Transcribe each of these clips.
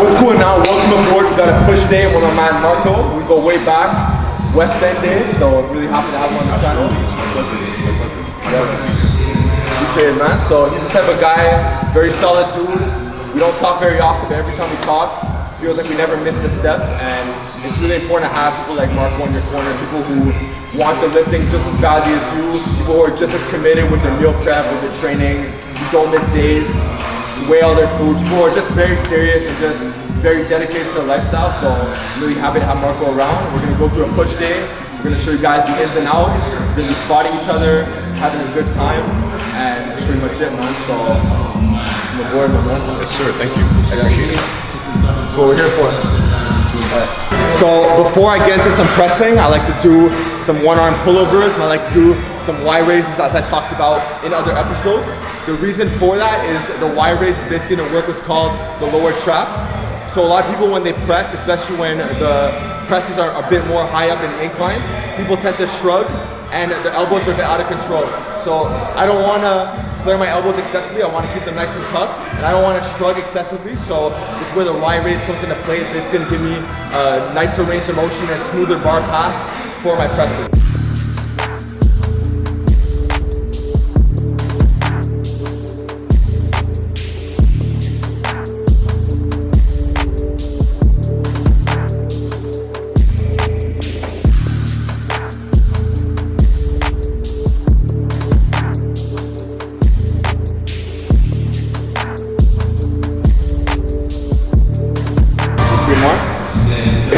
What's cool now? Welcome aboard. We got a push day with my man Marco. We go way back, West End days, so really happy to have him on the channel. Appreciate it, man. So he's the type of guy, very solid dude. We don't talk very often, but every time we talk, feels like we never missed a step. And it's really important to have people like Marco on your corner, people who want the lifting just as badly as you, people who are just as committed with their meal prep, with their training, who don't miss days, weigh all their food. People who are just very serious and just very dedicated to their lifestyle. So I'm really happy to have Marco around. We're gonna go through a push day. We're gonna show you guys the ins and outs. We're gonna be spotting each other, having a good time, and that's pretty much it, man. So I'm aboard, my man. Yes, sir. Thank you. I appreciate it. That's what we're here for. So before I get into some pressing, I like to do some one-arm pullovers, and I like to do some Y raises as I talked about in other episodes. The reason for that is the Y raise is basically gonna work what's called the lower traps. So a lot of people when they press, especially when the presses are a bit more high up in the inclines, people tend to shrug and their elbows are a bit out of control. So I don't wanna flare my elbows excessively, I wanna keep them nice and tucked, and I don't wanna shrug excessively, so this is where the Y raise comes into play. It's gonna give me a nicer range of motion and smoother bar path for my presses.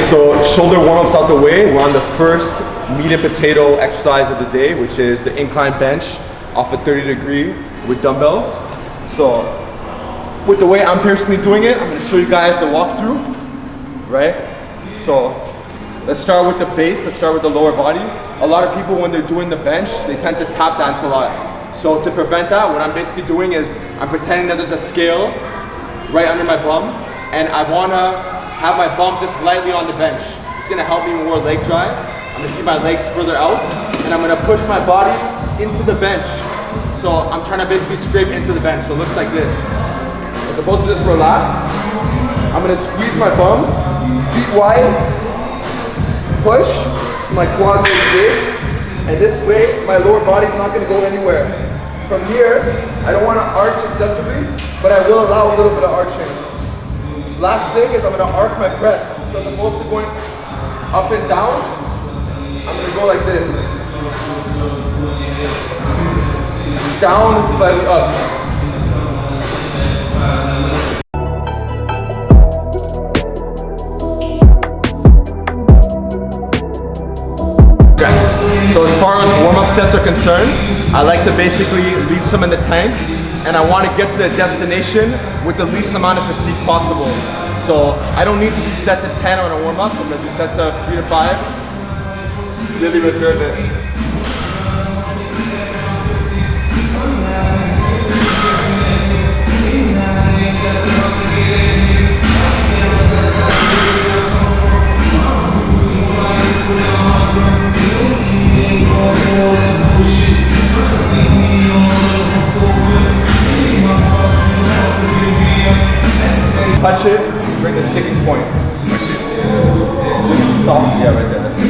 So shoulder warm-ups out the way. We're on the first meat and potato exercise of the day, which is the incline bench off a 30-degree with dumbbells. So with the way I'm personally doing it, I'm gonna show you guys the walkthrough, right? So let's start with the base, let's start with the lower body. A lot of people when they're doing the bench, they tend to tap dance a lot. So to prevent that, what I'm basically doing is I'm pretending that there's a scale right under my bum, and I wanna have my bum just lightly on the bench. It's gonna help me more leg drive. I'm gonna keep my legs further out, and I'm gonna push my body into the bench. So I'm trying to basically scrape into the bench. So it looks like this. As opposed to just relax, I'm gonna squeeze my bum, feet wide, push, so my quads are engaged, and this way my lower body's not gonna go anywhere. From here, I don't wanna arch excessively, but I will allow a little bit of arching. Last thing is I'm gonna arc my press. So as opposed to going up and down, I'm gonna go like this. Down, slightly up. Okay. So as far as warm-up sets are concerned, I like to basically leave some in the tank, and I want to get to the destination with the least amount of fatigue possible. So I don't need to do sets of 10 on a warm-up. I'm going to do sets of 3 to 5. Really reserve it. Touch it, bring the sticking point. I see. Just soft, yeah, right there. That's it.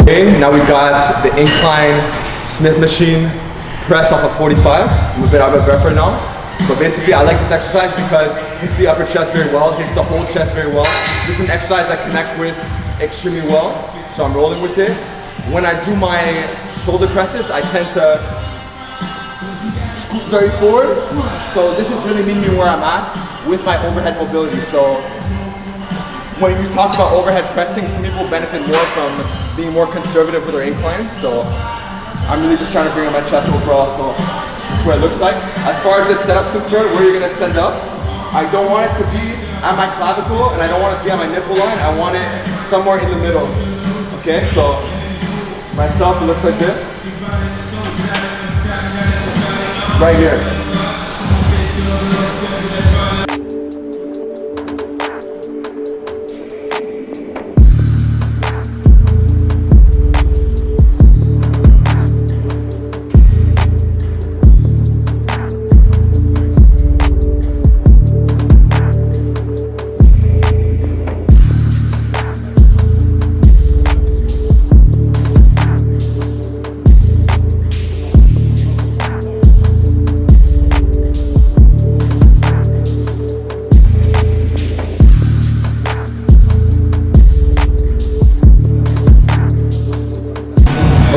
Okay, now we got the incline Smith machine press off of 45. I'm a bit out of breath right now. But basically I like this exercise because it hits the upper chest very well, hits the whole chest very well. This is an exercise I connect with extremely well, so I'm rolling with it. When I do my shoulder presses, I tend to scoot very forward. So this is really meeting me where I'm at with my overhead mobility. So when you talk about overhead pressing, some people benefit more from being more conservative with their inclines. So I'm really just trying to bring up my chest overall. So that's what it looks like. As far as the setup's concerned, where you're gonna stand up, I don't want it to be at my clavicle and I don't want it to be at my nipple line. I want it somewhere in the middle. Okay, so myself, it looks like this. Right here.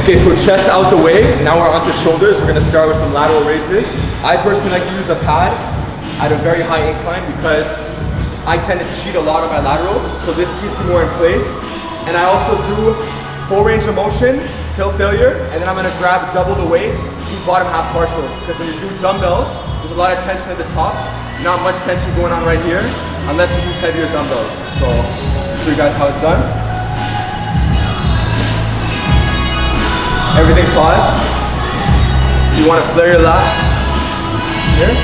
Okay, so chest out the way, now we're onto shoulders. We're gonna start with some lateral raises. I personally like to use a pad at a very high incline because I tend to cheat a lot of my laterals, so this keeps me more in place. And I also do full range of motion till failure, and then I'm gonna grab double the weight, do bottom half partials. Because when you do dumbbells, there's a lot of tension at the top, not much tension going on right here, unless you use heavier dumbbells. So I'll show you guys how it's done. Everything paused. You want to flare your lats here.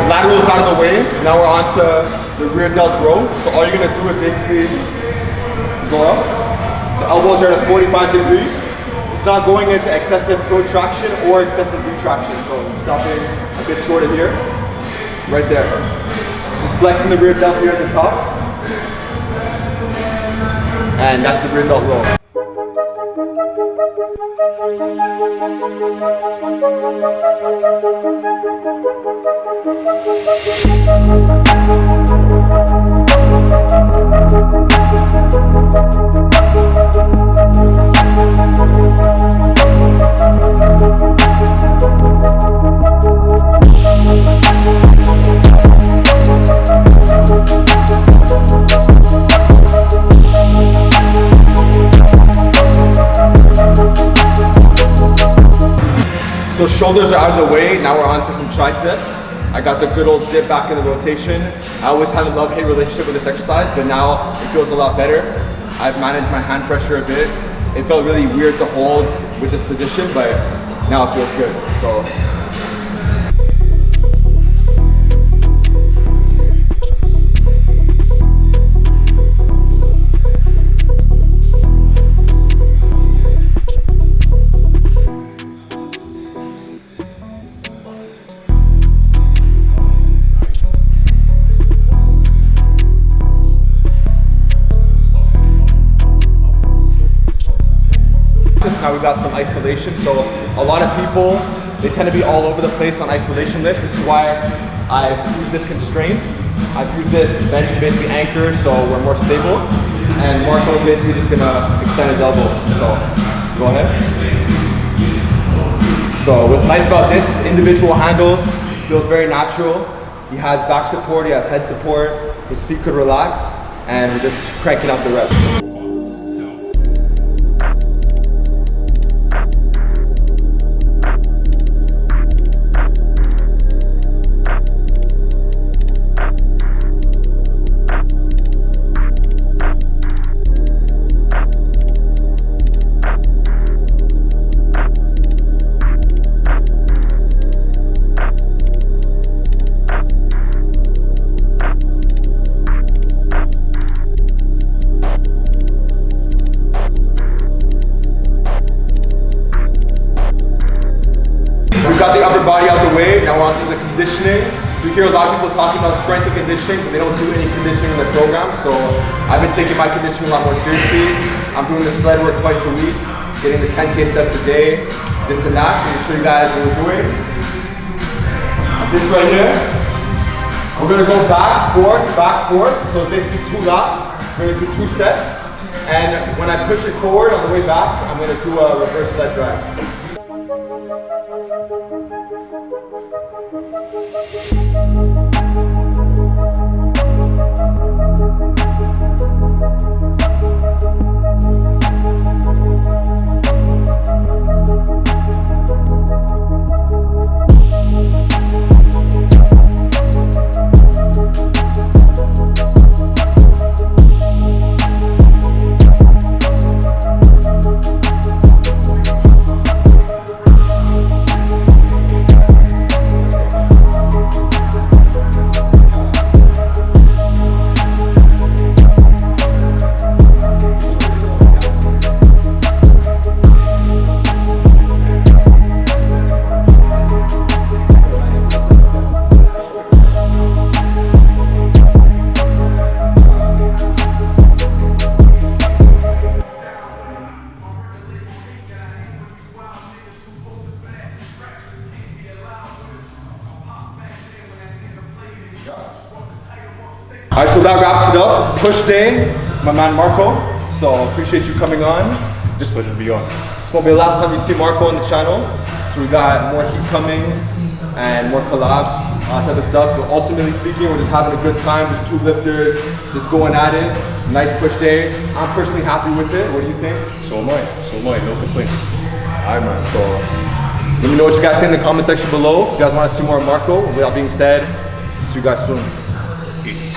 Laterals out of the way, now we're on to the rear delt row. So all you're going to do is basically go up. The elbows are at a 45 degrees. It's not going into excessive protraction or excessive retraction. So stopping a bit short of here, right there. Just flexing the rear delt here at the top. And that's the rear delt row. So shoulders are out of the way, now we're on to some triceps. I got the good old dip back in the rotation. I always had a love-hate relationship with this exercise, but now it feels a lot better. I've managed my hand pressure a bit. It felt really weird to hold with this position, but now it feels good. So. Now we got some isolation. So a lot of people, they tend to be all over the place on isolation lifts. This is why I've used this constraint. I've used this bench to basically anchor so we're more stable. And Marco is basically just gonna extend his elbows. So go ahead. So what's nice about this, individual handles, feels very natural. He has back support, he has head support, his feet could relax, and we're just cranking out the reps. We've got the upper body out the way, now we're on to the conditioning. So we hear a lot of people talking about strength and conditioning, but they don't do any conditioning in their program. So I've been taking my conditioning a lot more seriously. I'm doing the sled work twice a week, getting the 10K steps a day, this and that. So I'm gonna show you guys what we're doing. This right here, we're gonna go back, forth. So it's basically 2 laps. We're gonna do 2 sets. And when I push it forward on the way back, I'm gonna do a reverse sled drag. Alright, so that wraps it up. Push day, my man Marco. So appreciate you coming on. This pleasure to be on. This won't be the last time you see Marco on the channel. So we got more heat coming and more collabs, type of stuff. But ultimately speaking, we're just having a good time. Just 2 lifters, just going at it. Nice push day. I'm personally happy with it. What do you think? So am I. No complaints. Alright, man. So let me know what you guys think in the comment section below. If you guys want to see more of Marco. With that being said, see you guys soon. Peace.